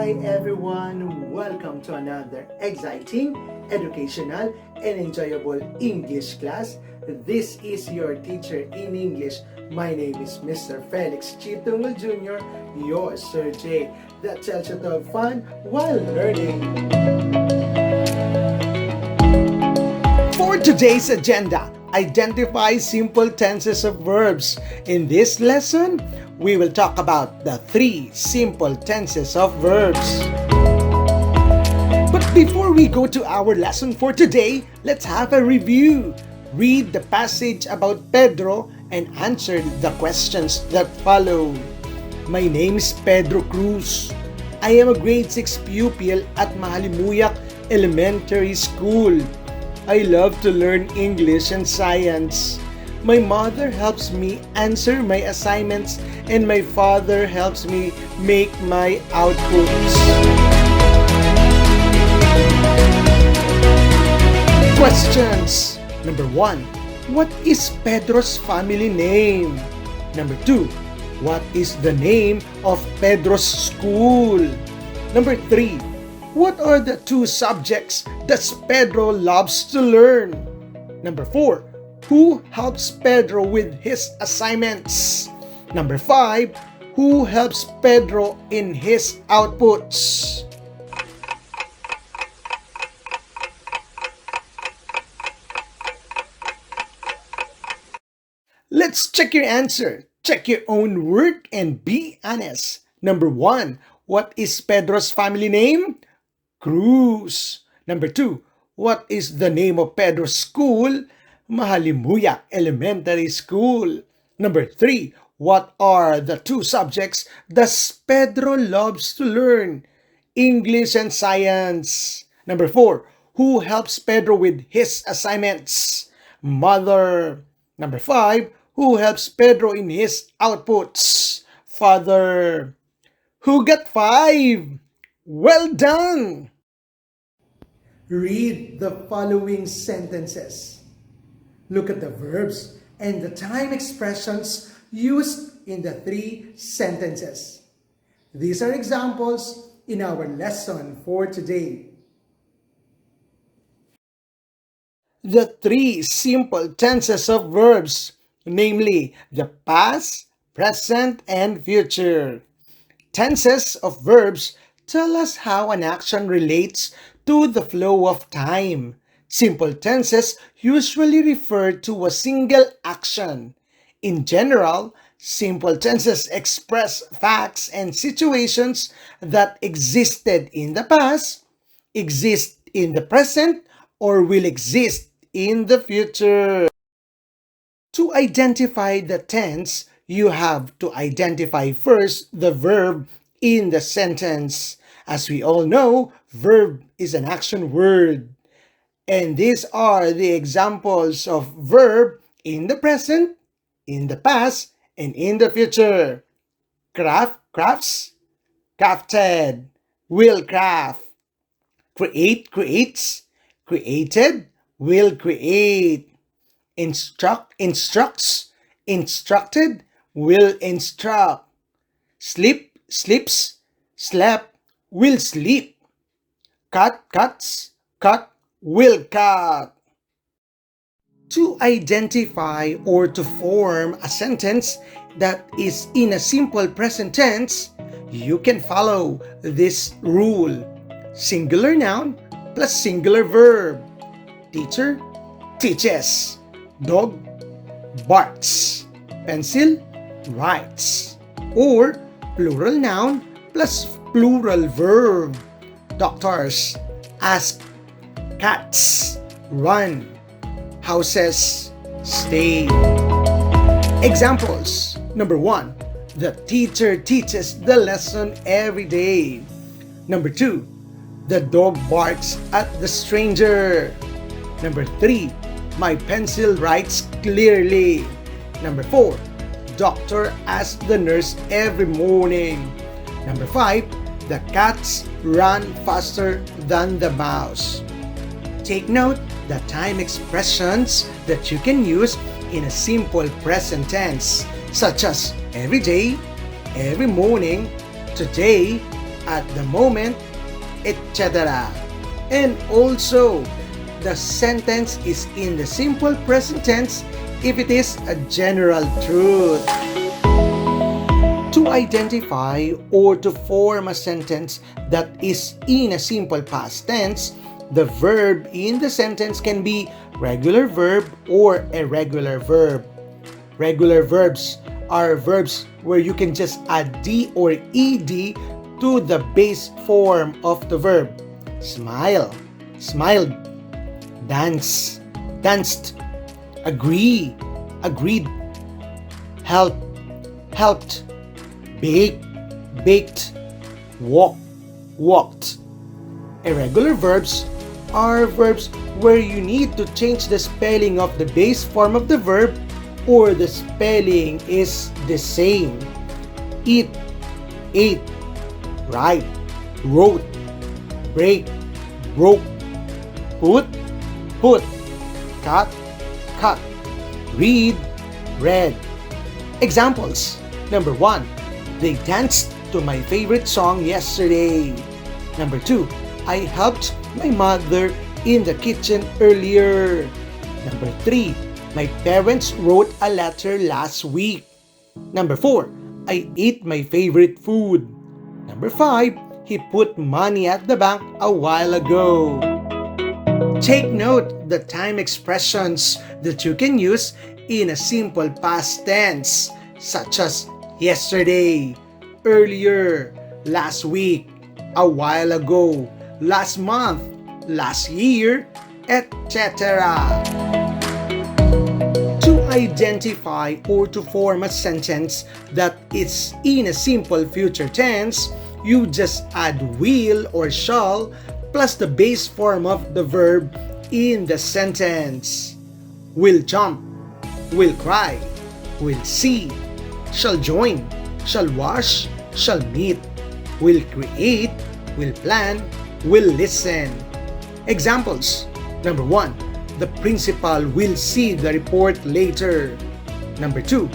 Hi everyone! Welcome to another exciting, educational, and enjoyable English class. This is your teacher in English. My name is Mr. Felix Chitungul Jr., your Sir J, that tells you to have fun while learning. For today's agenda, identify simple tenses of verbs. In this lesson, we will talk about the 3 simple tenses of verbs. But before we go to our lesson for today, let's have a review. Read the passage about Pedro and answer the questions that follow. My name is Pedro Cruz. I am a grade 6 pupil at Mahalimuyak Elementary School. I love to learn English and science. My mother helps me answer my assignments and my father helps me make my outputs. Questions. Number 1. What is Pedro's family name? Number 2. What is the name of Pedro's school? Number 3. What are the 2 subjects that Pedro loves to learn? Number 4. Who helps Pedro with his assignments? Number 5. Who helps Pedro in his outputs? Let's check your answer. Check your own work and be honest. Number 1. What is Pedro's family name? Cruz. Number 2. What is the name of Pedro's school? Mahalimuyak Elementary School. Number 3. What are the 2 subjects that Pedro loves to learn? English and science. Number 4. Who helps Pedro with his assignments? Mother. Number 5. Who helps Pedro in his outputs? Father. Who got 5? Well done! Read the following sentences. Look at the verbs and the time expressions used in the 3 sentences. These are examples in our lesson for today. The 3 simple tenses of verbs, namely the past, present, and future. Tenses of verbs tell us how an action relates to the flow of time. Simple tenses usually refer to a single action. In general, simple tenses express facts and situations that existed in the past, exist in the present, or will exist in the future. To identify the tense, you have to identify first the verb in the sentence. As we all know, verb is an action word. And these are the examples of verb in the present, in the past, and in the future. Craft, crafts, crafted. Will craft. Create, creates. Created, will create. Instruct, instructs. Instructed, will instruct. Sleep, sleeps. Slept, will sleep. Cut, cuts. Cut, will cut. To identify or to form a sentence that is in a simple present tense, you can follow this rule. Singular noun plus singular verb. Teacher teaches. Dog barks. Pencil writes. Or plural noun plus plural verb. Doctors ask. Cats run. Houses stay. Examples. Number 1. The teacher teaches the lesson every day. Number 2. The dog barks at the stranger. Number 3. My pencil writes clearly. Number 4. Doctor asks the nurse every morning. Number 5. The cats run faster than the mouse. Take note the time expressions that you can use in a simple present tense, such as every day, every morning, today, at the moment, etc. And also, the sentence is in the simple present tense if it is a general truth. To identify or to form a sentence that is in a simple past tense, the verb in the sentence can be regular verb or irregular verb. Regular verbs are verbs where you can just add D or ED to the base form of the verb. Smile, smiled. Dance, danced. Agree, agreed. Help, helped. Bake, baked. Walk, walked. Irregular verbs are verbs where you need to change the spelling of the base form of the verb or the spelling is the same. Eat, ate. Write, wrote. Break, broke. Put, put. Cut, cut. Read, read. Examples. Number 1. They danced to my favorite song yesterday. Number 2. I helped my mother in the kitchen earlier. Number 3. My parents wrote a letter last week. Number 4. I ate my favorite food. Number 5. He put money at the bank a while ago. Take note the time expressions that you can use in a simple past tense, such as yesterday, earlier, last week, a while ago, last month, last year, etc. To identify or to form a sentence that is in a simple future tense, you just add will or shall plus the base form of the verb in the sentence. Will jump, will cry, will see, shall join, shall wash, shall meet, will create, will plan, will listen. Examples. Number 1. The principal will see the report later. Number 2.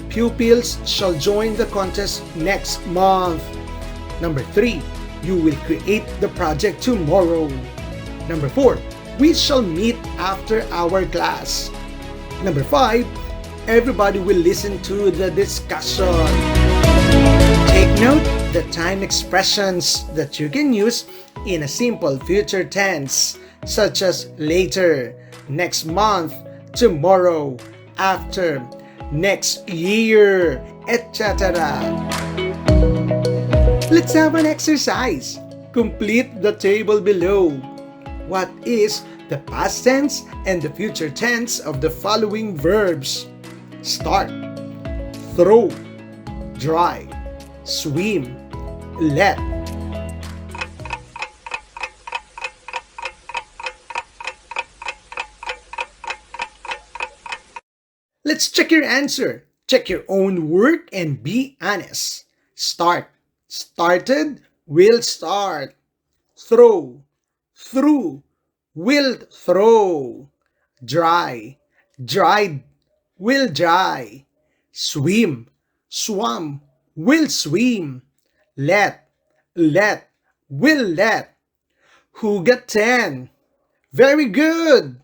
Pupils shall join the contest next month. Number 3. You will create the project tomorrow. Number 4. We shall meet after our class. Number 5. Everybody will listen to the discussion. Take note the time expressions that you can use in a simple future tense, such as later, next month, tomorrow, after, next year, etc. Let's have an exercise. Complete the table below. What is the past tense and the future tense of the following verbs? Start, throw, dry, swim, let. Let's check your answer. Check your own work and be honest. Start, started, will start. Throw, threw, will throw. Dry, dried, will dry. Swim, swam, will swim. Let, will let. Who got 10? Very good!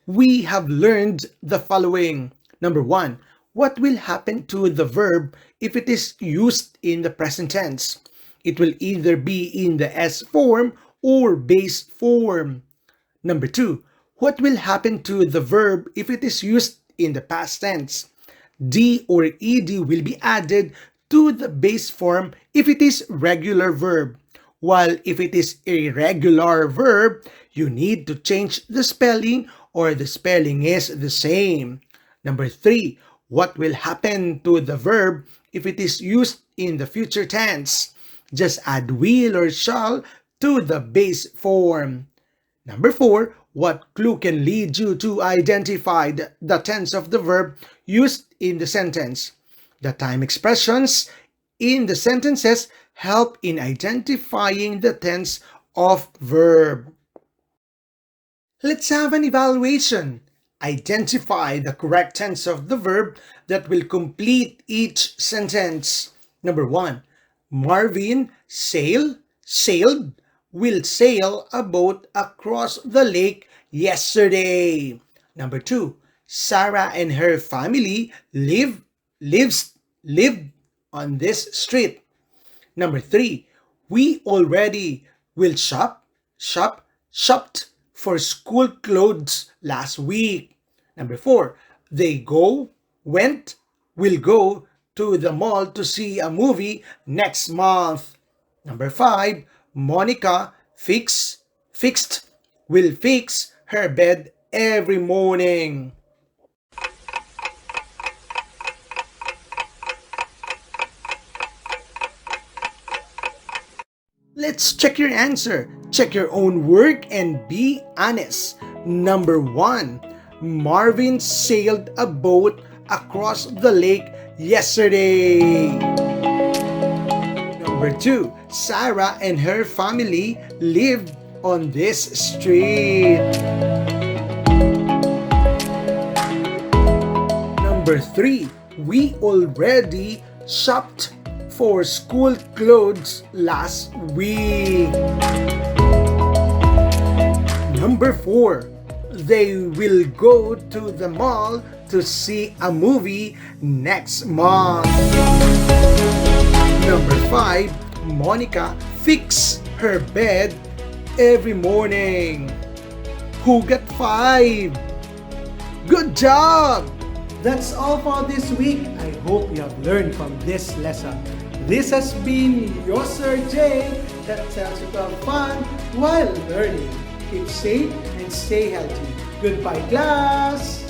We have learned the following. Number 1. What will happen to the verb if it is used in the present tense? It will either be in the S form or base form. Number 2. What will happen to the verb if it is used in the past tense? D or ed will be added to the base form if it is regular verb. While if it is irregular verb, you need to change the spelling or the spelling is the same. Number 3. What will happen to the verb if it is used in the future tense? Just add will or shall to the base form. Number 4. What clue can lead you to identify the tense of the verb used in the sentence? The time expressions in the sentences help in identifying the tense of verb. Let's have an evaluation. Identify the correct tense of the verb that will complete each sentence. Number 1. Marvin sailed, will sail a boat across the lake yesterday. Number 2, Sarah and her family lived on this street. Number 3, we already will shopped for school clothes last week. Number 4, they went, will go to the mall to see a movie next month. Number 5, Monica fixed, will fix her bed every morning. Let's check your answer. Check your own work and be honest. Number 1, Marvin sailed a boat across the lake yesterday. Number 2, Sarah and her family lived on this street. Number 3, we already shopped for school clothes last week. Number 4, they will go to the mall to see a movie next month. Number 5, Monica fix her bed every morning. Who got 5? Good job! That's all for this week. I hope you have learned from this lesson. This has been your Sir J that tells you to have fun while learning. Keep safe and stay healthy. Goodbye, class!